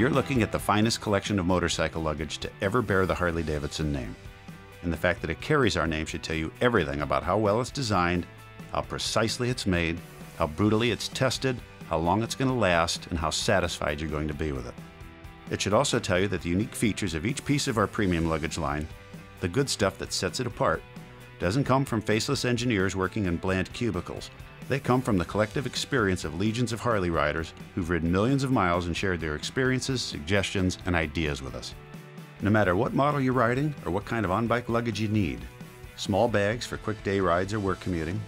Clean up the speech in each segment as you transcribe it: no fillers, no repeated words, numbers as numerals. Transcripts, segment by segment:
You're looking at the finest collection of motorcycle luggage to ever bear the Harley-Davidson name. And the fact that it carries our name should tell you everything about how well it's designed, how precisely it's made, how brutally it's tested, how long it's going to last, and how satisfied you're going to be with it. It should also tell you that the unique features of each piece of our premium luggage line, the good stuff that sets it apart, doesn't come from faceless engineers working in bland cubicles. They come from the collective experience of legions of Harley riders who've ridden millions of miles and shared their experiences, suggestions, and ideas with us. No matter what model you're riding or what kind of on-bike luggage you need, small bags for quick day rides or work commuting,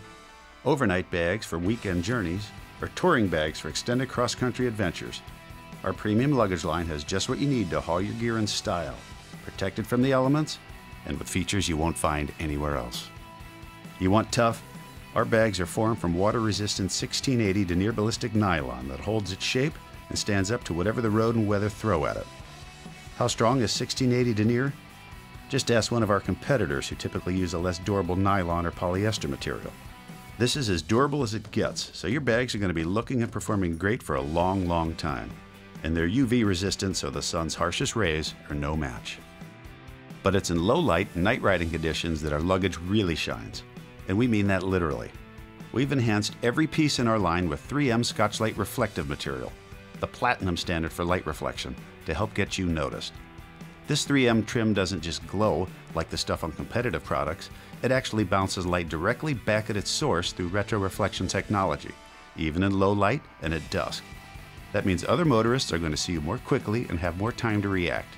overnight bags for weekend journeys, or touring bags for extended cross-country adventures, our premium luggage line has just what you need to haul your gear in style, protected from the elements, and with features you won't find anywhere else. You want tough? Our bags are formed from water-resistant 1680 denier ballistic nylon that holds its shape and stands up to whatever the road and weather throw at it. How strong is 1680 denier? Just ask one of our competitors who typically use a less durable nylon or polyester material. This is as durable as it gets, so your bags are going to be looking and performing great for a long, long time. And they're UV resistant, so the sun's harshest rays are no match. But it's in low light, night riding conditions that our luggage really shines. And we mean that literally. We've enhanced every piece in our line with 3M Scotchlite reflective material, the platinum standard for light reflection, to help get you noticed. This 3M trim doesn't just glow like the stuff on competitive products, it actually bounces light directly back at its source through retroreflection technology, even in low light and at dusk. That means other motorists are going to see you more quickly and have more time to react.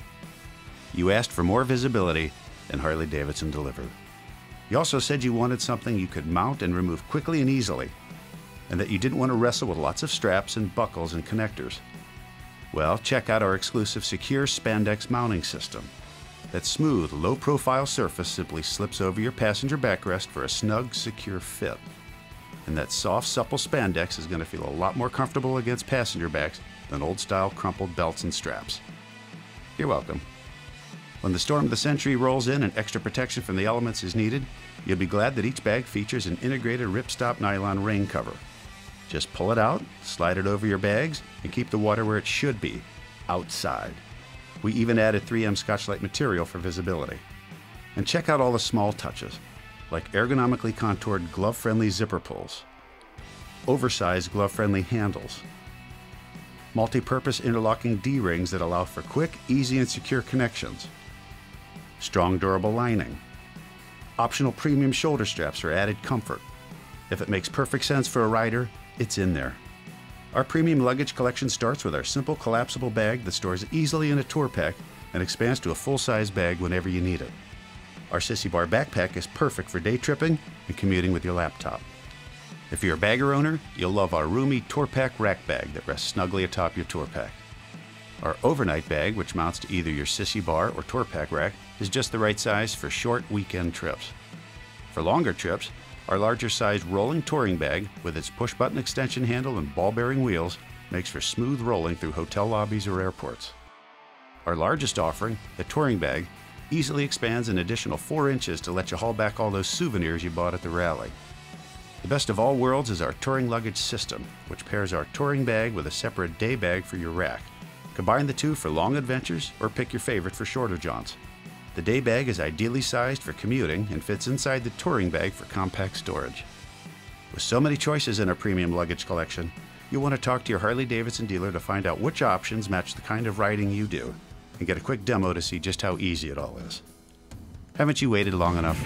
You asked for more visibility, and Harley-Davidson delivered. You also said you wanted something you could mount and remove quickly and easily, and that you didn't want to wrestle with lots of straps and buckles and connectors. Well, check out our exclusive secure spandex mounting system. That smooth, low-profile surface simply slips over your passenger backrest for a snug, secure fit. And that soft, supple spandex is going to feel a lot more comfortable against passenger backs than old-style crumpled belts and straps. You're welcome. When the storm of the century rolls in and extra protection from the elements is needed, you'll be glad that each bag features an integrated ripstop nylon rain cover. Just pull it out, slide it over your bags, and keep the water where it should be, outside. We even added 3M Scotchlite material for visibility. And check out all the small touches, like ergonomically contoured glove-friendly zipper pulls, oversized glove-friendly handles, multi-purpose interlocking D-rings that allow for quick, easy, and secure connections, strong, durable lining, optional premium shoulder straps for added comfort. If it makes perfect sense for a rider, it's in there. Our premium luggage collection starts with our simple collapsible bag that stores easily in a tour pack and expands to a full-size bag whenever you need it. Our Sissy Bar backpack is perfect for day tripping and commuting with your laptop. If you're a bagger owner, you'll love our roomy tour pack rack bag that rests snugly atop your tour pack. Our overnight bag, which mounts to either your Sissy Bar or tour pack rack, is just the right size for short weekend trips. For longer trips, our larger size rolling touring bag with its push-button extension handle and ball-bearing wheels makes for smooth rolling through hotel lobbies or airports. Our largest offering, the touring bag, easily expands an additional 4 inches to let you haul back all those souvenirs you bought at the rally. The best of all worlds is our touring luggage system, which pairs our touring bag with a separate day bag for your rack. Combine the two for long adventures or pick your favorite for shorter jaunts. The day bag is ideally sized for commuting and fits inside the touring bag for compact storage. With so many choices in our premium luggage collection, you'll want to talk to your Harley-Davidson dealer to find out which options match the kind of riding you do, and get a quick demo to see just how easy it all is. Haven't you waited long enough?